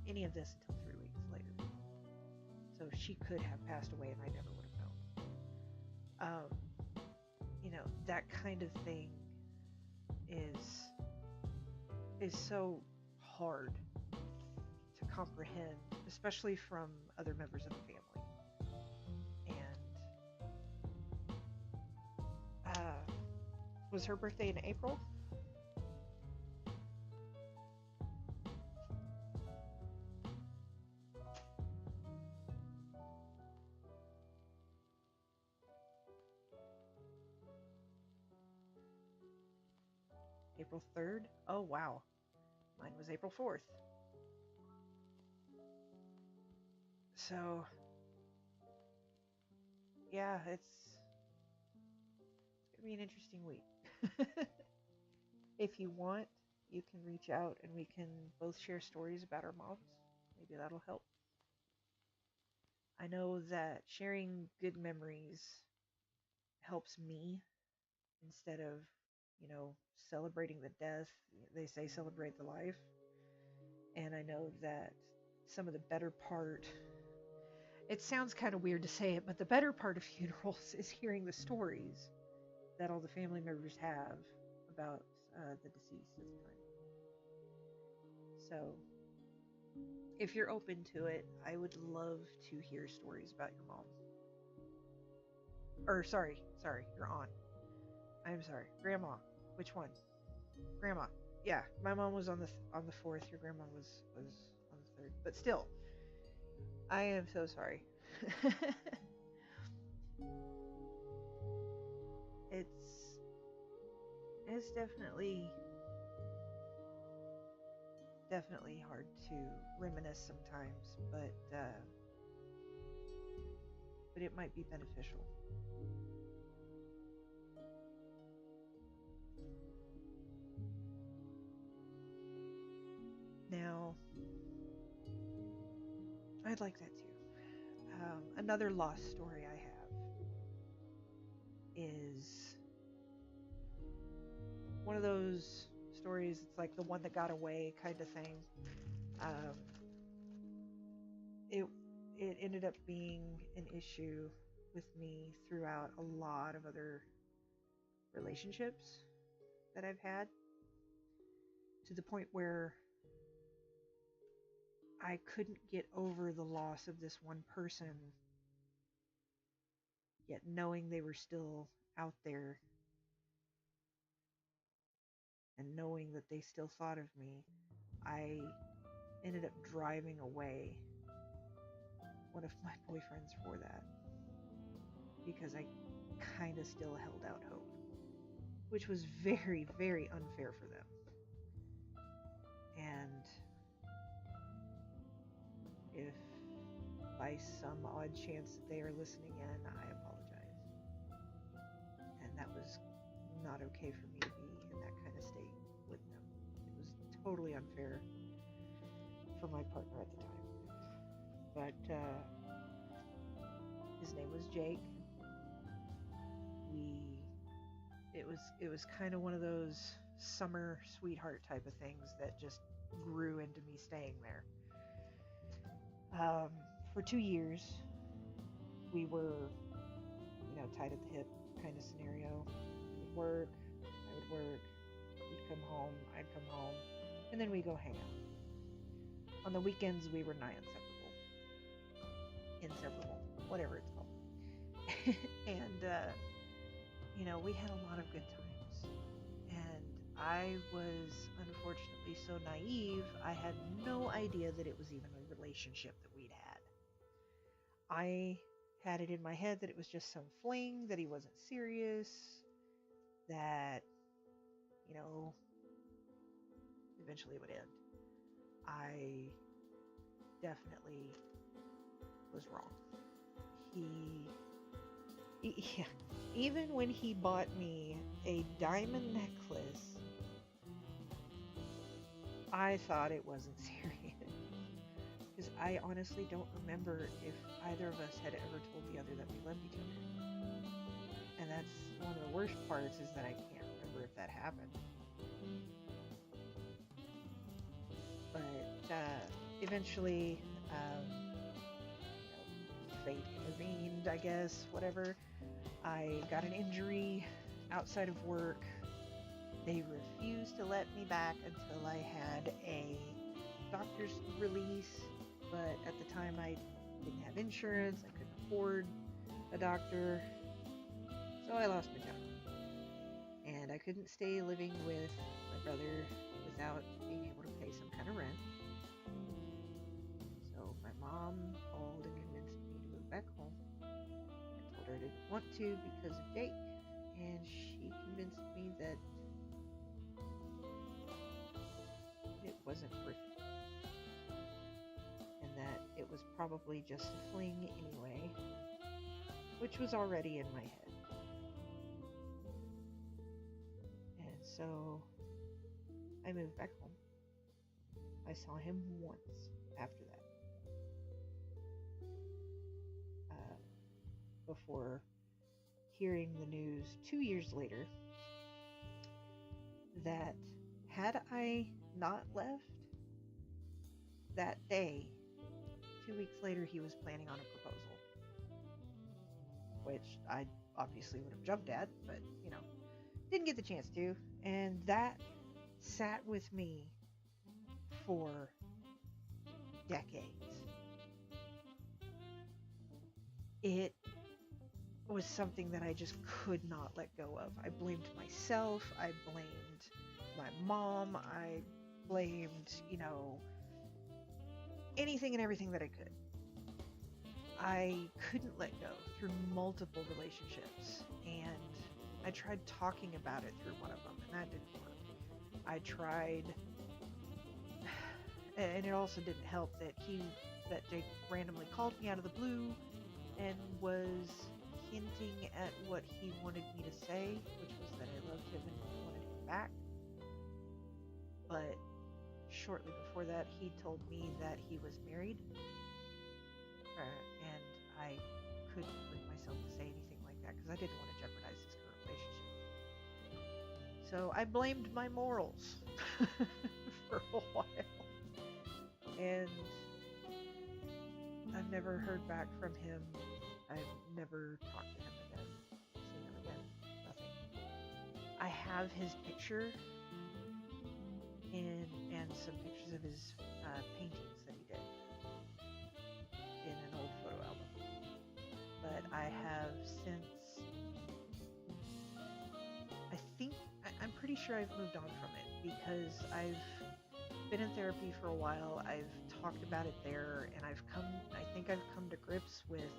any of this until 3 weeks later. So she could have passed away, and I never would have known. Um, that kind of thing is so hard to comprehend, especially from other members of the family. And was her birthday in April? April 3rd? Oh, wow. Mine was April 4th. So, yeah, it's going to be an interesting week. If you want, you can reach out and we can both share stories about our moms. Maybe that'll help. I know that sharing good memories helps me instead of, celebrating the death. They say celebrate the life. And I know that some of the better part, it sounds kind of weird to say it, but the better part of funerals is hearing the stories that all the family members have about the deceased at the time. So, if you're open to it, I would love to hear stories about your mom. Or sorry, your aunt. I'm sorry, grandma. Which one? Grandma. Yeah, my mom was on the 4th. Your grandma was on the 3rd. But still, I am so sorry. it's definitely hard to reminisce sometimes, but it might be beneficial. Now, I'd like that too. Another lost story I have is one of those stories. It's like the one that got away kind of thing. Um, it ended up being an issue with me throughout a lot of other relationships that I've had, to the point where I couldn't get over the loss of this one person, yet knowing they were still out there and knowing that they still thought of me, I ended up driving away one of my boyfriends for that, because I kind of still held out hope, which was very, very unfair for them. And if by some odd chance that they are listening in, I apologize. And that was not okay for me to be in that kind of state with them. It was totally unfair for my partner at the time. But his name was Jake. It was kind of one of those summer sweetheart type of things that just grew into me staying there. For 2 years, we were, tied at the hip kind of scenario. He would work, I would work, he'd come home, I'd come home, and then we'd go hang out. On the weekends, we were nigh inseparable, whatever it's called. And, we had a lot of good times. And I was unfortunately so naive, I had no idea that it was even a relationship that we'd had. I had it in my head that it was just some fling, that he wasn't serious, that, eventually it would end. I definitely was wrong. Yeah, even when he bought me a diamond necklace, I thought it wasn't serious. Because I honestly don't remember if either of us had ever told the other that we loved each other. And that's one of the worst parts, is that I can't remember if that happened. But eventually, fate intervened, I guess, whatever. I got an injury outside of work. They refused to let me back until I had a doctor's release, but at the time I didn't have insurance, I couldn't afford a doctor, so I lost my job. And I couldn't stay living with my brother without being able to pay some kind of rent. So my mom called and convinced me to move back home. I told her I didn't want to because of Jake, and she convinced me that it wasn't worth it, and that it was probably just a fling anyway, which was already in my head. And so I moved back home. I saw him once after that, before hearing the news 2 years later that had I not left that day, 2 weeks later he was planning on a proposal, which I obviously would have jumped at, but didn't get the chance to. And that sat with me for decades. It was something that I just could not let go of. I blamed myself, I blamed my mom, I blamed, anything and everything that I could. I couldn't let go through multiple relationships, and I tried talking about it through one of them, and that didn't work. I tried, and it also didn't help that Jake randomly called me out of the blue and was hinting at what he wanted me to say, which was that I loved him and wanted him back. But shortly before that, he told me that he was married, and I couldn't bring myself to say anything like that because I didn't want to jeopardize this current relationship. So I blamed my morals for a while, and I've never heard back from him. I've never talked to him again, seen him again, nothing. I have his picture and some pictures of his paintings that he did in an old photo album. But I have since, I'm pretty sure I've moved on from it because I've been in therapy for a while. I've talked about it there, and I think I've come to grips with,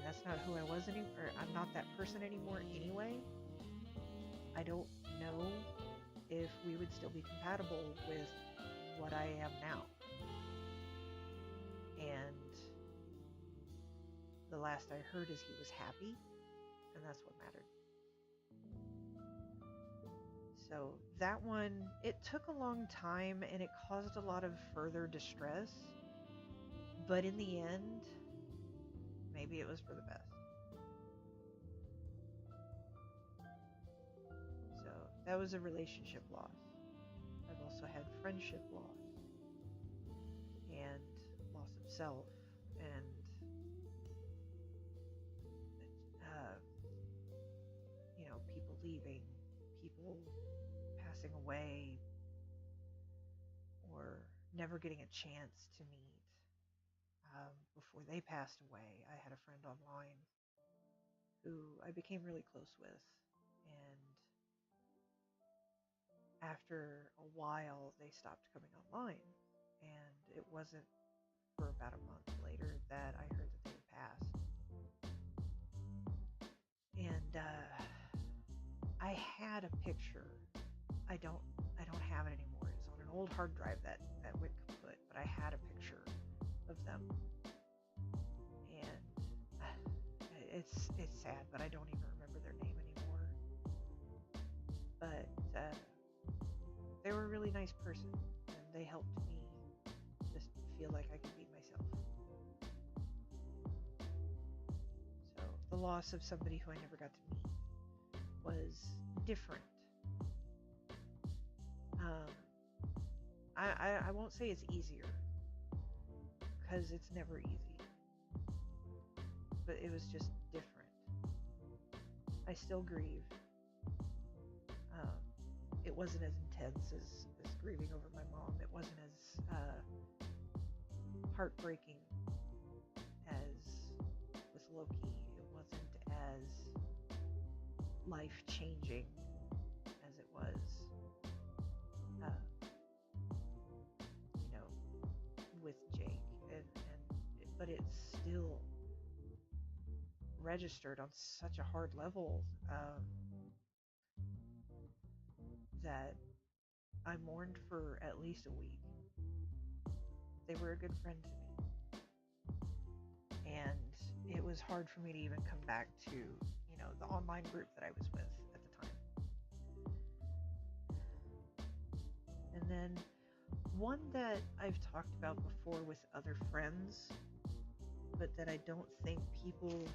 that's not who I was anymore. I'm not that person anymore anyway. I don't know if we would still be compatible with what I am now. And the last I heard is he was happy, and that's what mattered. So that one, it took a long time, and it caused a lot of further distress. But in the end, maybe it was for the best. So that was a relationship loss. I've also had friendship loss and loss of self and people leaving, people passing away, or never getting a chance to meet. Before they passed away, I had a friend online who I became really close with, and after a while they stopped coming online, and it wasn't for about a month later that I heard that they had passed. And I had a picture. I don't have it anymore. It's on an old hard drive that went kaput, but I had a picture of them. And it's sad, but I don't even remember their name anymore. But they were a really nice person, and they helped me just feel like I could be myself. So the loss of somebody who I never got to meet was different. I won't say it's easier, because it's never easy, but it was just different. I still grieve. Um, it wasn't as intense as grieving over my mom. It wasn't as heartbreaking as with Loki. It wasn't as life changing as it was, uh, you know, with Jake. But it's still registered on such a hard level that I mourned for at least a week. They were a good friend to me, and it was hard for me to even come back to, the online group that I was with at the time. And then one that I've talked about before with other friends, but that I don't think people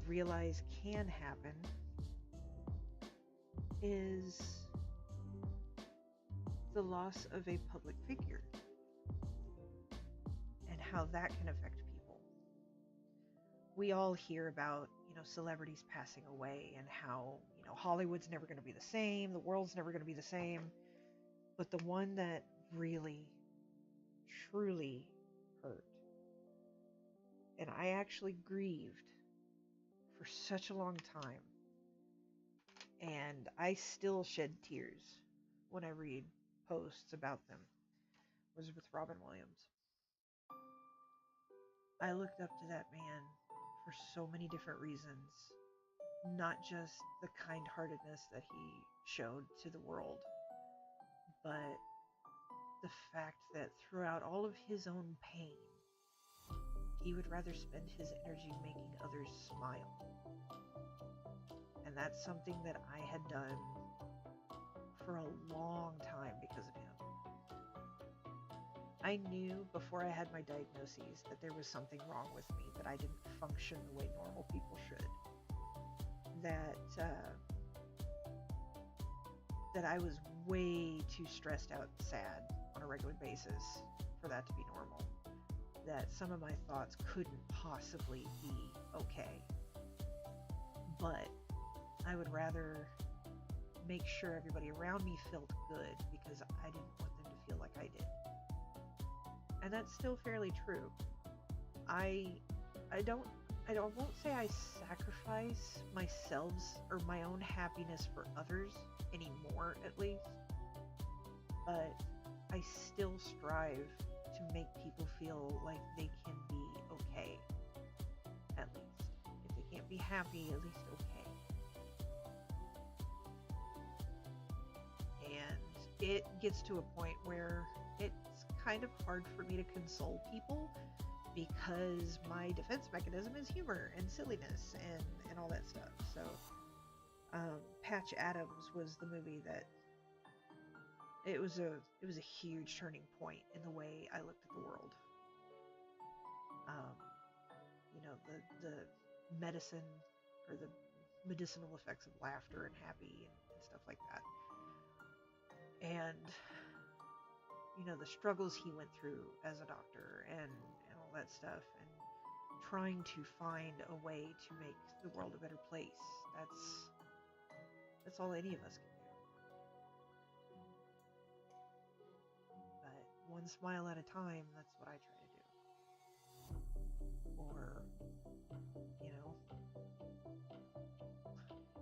realize can happen, is the loss of a public figure and how that can affect people. We all hear about, celebrities passing away and how, Hollywood's never going to be the same, the world's never going to be the same. But the one that really, truly hurt, and I actually grieved for such a long time, and I still shed tears when I read posts about them, was with Robin Williams. I looked up to that man for so many different reasons, not just the kind-heartedness that he showed to the world, but the fact that throughout all of his own pain, he would rather spend his energy making others smile. And that's something that I had done for a long time because of him. I knew before I had my diagnoses that there was something wrong with me, that I didn't function the way normal people should. That I was way too stressed out and sad on a regular basis for that to be normal. That some of my thoughts couldn't possibly be okay. But I would rather make sure everybody around me felt good because I didn't want them to feel like I did. And that's still fairly true. I won't say I sacrifice myself or my own happiness for others anymore, at least. But I still strive to make people feel like they can be okay, at least. If they can't be happy, at least okay. And it gets to a point where it's kind of hard for me to console people because my defense mechanism is humor and silliness and all that stuff. So Patch Adams was the movie that it was a huge turning point in the way I looked at the world. The medicine or the medicinal effects of laughter and happy and stuff like that. And the struggles he went through as a doctor and all that stuff, and trying to find a way to make the world a better place. That's all any of us can do. But one smile at a time, that's what I try to do. Or,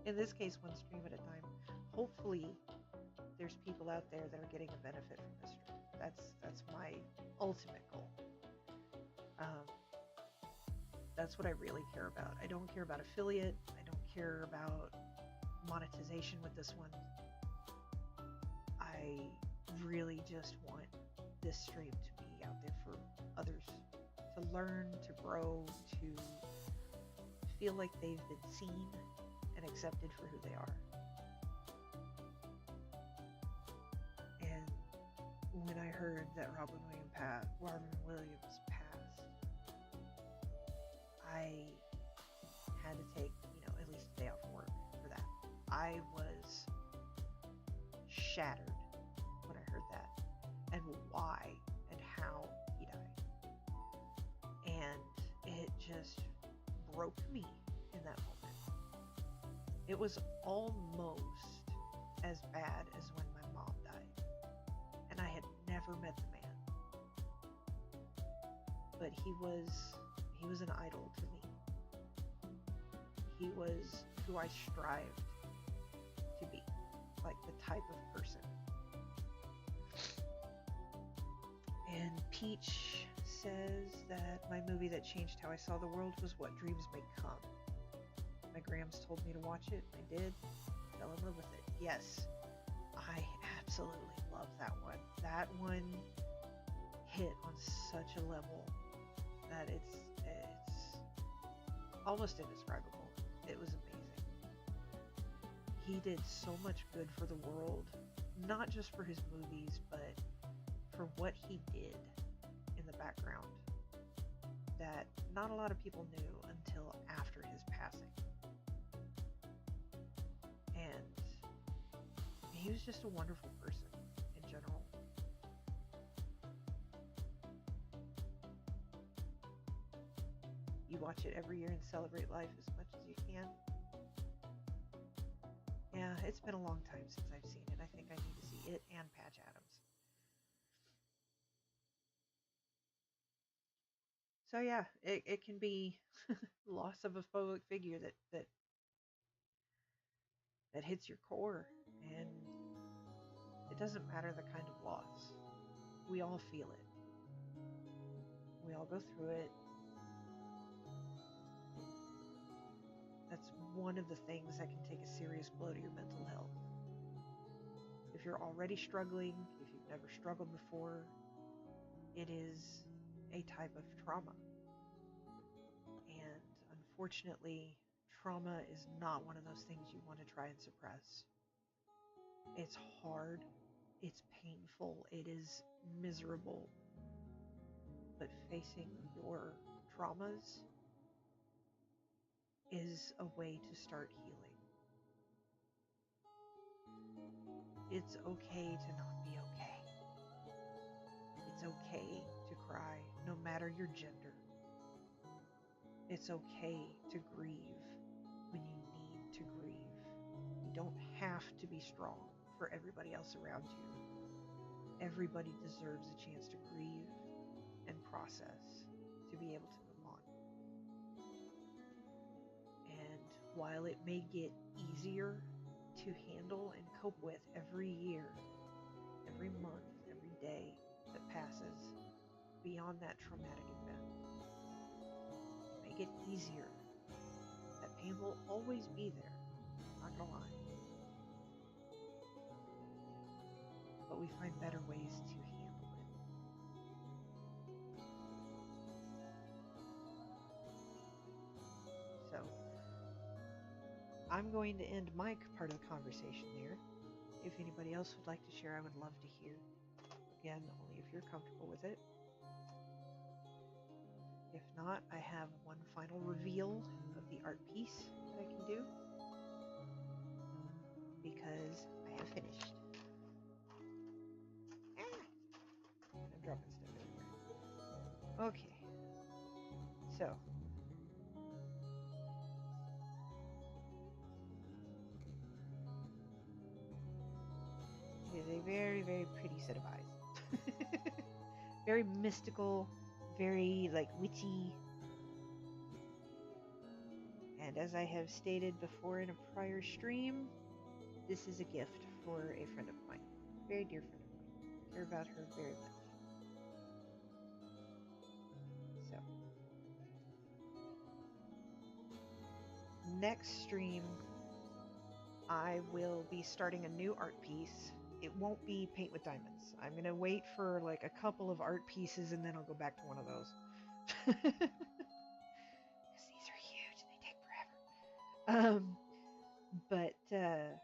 in this case, one stream at a time. Hopefully, there's people out there that are getting a benefit from this stream. That's my ultimate goal. That's what I really care about. I don't care about affiliate. I don't care about monetization with this one. I really just want this stream to be out there for others to learn, to grow, to feel like they've been seen and accepted for who they are. And when I heard that Robin Williams passed, I had to take, at least a day off work for that. I was shattered when I heard that, and why and how he died. And it just broke me in that moment. It was almost as bad as when my mom died. And I had never met the man. But he was an idol to me. He was who I strived to be, like the type of person. And Peach says that my movie that changed how I saw the world was What Dreams May Come. My Grams told me to watch it. I did. Fell in love with it. Yes, I absolutely love that one. That one hit on such a level that it's almost indescribable. It was amazing. He did so much good for the world, not just for his movies, but for what he did in the background that not a lot of people knew until after his passing. And he was just a wonderful person in general. You watch it every year and celebrate life as much as you can. Yeah, it's been a long time since I've seen it. I think I need to see it and Patch Adams. So yeah, it can be loss of a public figure that hits your core, and it doesn't matter the kind of loss. We all feel it. We all go through it. That's one of the things that can take a serious blow to your mental health. If you're already struggling, if you've never struggled before, it is a type of trauma. And unfortunately, trauma is not one of those things you want to try and suppress. It's hard, it's painful, it is miserable. But facing your traumas is a way to start healing. It's okay to not be okay. It's okay to cry, no matter your gender. It's okay to grieve when you need to grieve. You don't have to be strong for everybody else around you. Everybody deserves a chance to grieve and process to be able to move on. And while it may get easier to handle and cope with every year, every month, every day that passes beyond that traumatic event, it may get easier. That pain will always be there, not gonna lie. But we find better ways to handle it. So, I'm going to end my part of the conversation there. If anybody else would like to share, I would love to hear. Again, only if you're comfortable with it. If not, I have one final reveal of the art piece that I can do, because I have finished. I'm dropping stuff everywhere. Okay. So. It is a very, very pretty set of eyes. Very mystical, very witchy. And as I have stated before in a prior stream, this is a gift for a friend of mine. Very dear friend of mine. I care about her very much. So, next stream, I will be starting a new art piece. It won't be paint with diamonds. I'm going to wait for a couple of art pieces and then I'll go back to one of those. Because these are huge. They take forever.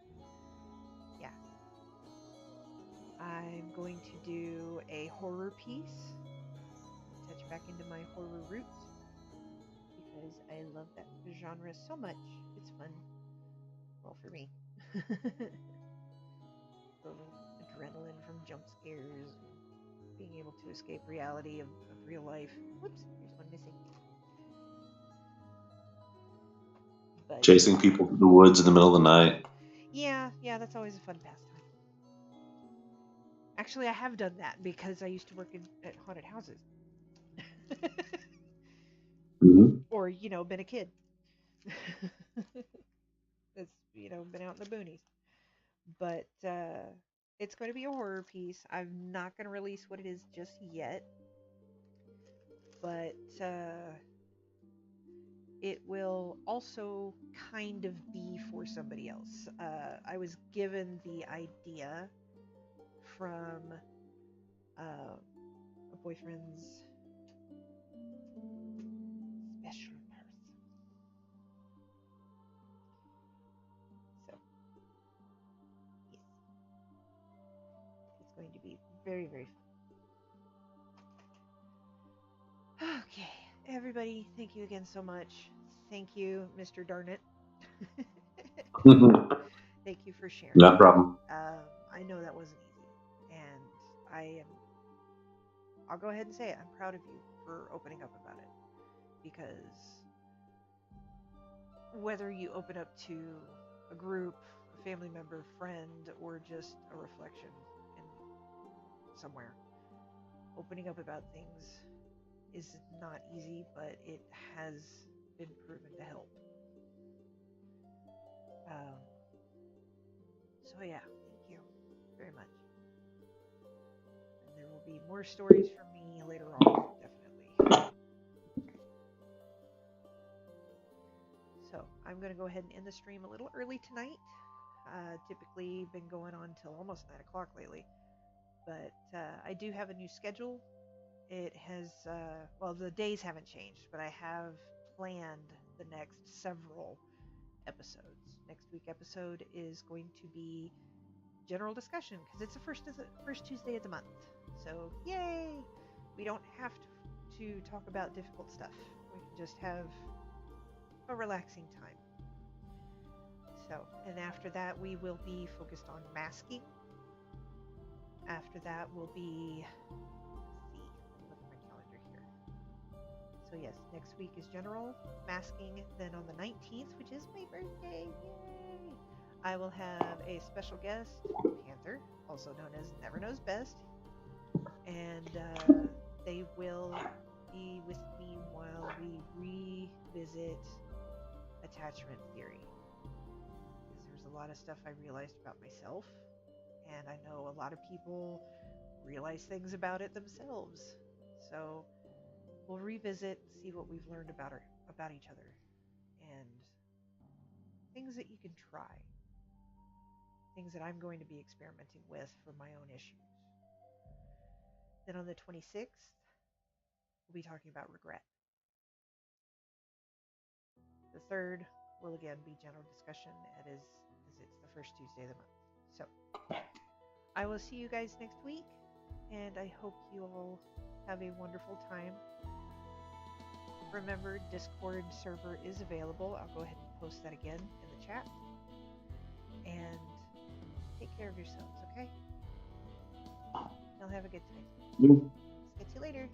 Yeah. I'm going to do a horror piece. Touch back into my horror roots. Because I love that genre so much. It's fun. Well, for me. The adrenaline from jump scares, being able to escape reality of real life. Whoops, there's one missing. But Chasing people through the woods in the middle of the night. yeah, that's always a fun pastime. Actually, I have done that because I used to work at haunted houses. Mm-hmm. Or, been a kid. That's, been out in the boonies. But it's going to be a horror piece. I'm not going to release what it is just yet. But it will also kind of be for somebody else. I was given the idea from a boyfriend's special person. So, yes, it's going to be very, very fun. Okay, everybody, thank you again so much. Thank you, Mr. Darnett. Thank you for sharing. No problem. I know that wasn't easy, and I'll go ahead and say it. I'm proud of you for opening up about it, because whether you open up to a group, a family member, friend, or just a reflection in somewhere, opening up about things is not easy, but it has been proven to help. So yeah, thank you very much. And there will be more stories from me later on, definitely. So I'm going to go ahead and end the stream a little early tonight. Typically been going on till almost 9 o'clock lately. But I do have a new schedule. It has, well, the days haven't changed, but I have planned the next several episodes. Next week episode is going to be general discussion, because it's the first Tuesday of the month. So yay! We don't have to talk about difficult stuff. We can just have a relaxing time. So, and after that we will be focused on masking. After that will be, let's see, look at my calendar here. So yes, next week is general masking. Then on the 19th, which is my birthday, yay! I will have a special guest, Panther, also known as Never Knows Best, and they will be with me while we revisit attachment theory. Because there's a lot of stuff I realized about myself, and I know a lot of people realize things about it themselves. So we'll revisit, see what we've learned about each other, and things that you can try. Things that I'm going to be experimenting with for my own issues. Then on the 26th, we'll be talking about regret. The 3rd will again be general discussion, as it's the first Tuesday of the month. So I will see you guys next week, and I hope you all have a wonderful time. Remember, Discord server is available. I'll go ahead and post that again in the chat. And take care of yourselves, okay? Y'all have a good time. Mm-hmm. Catch you later.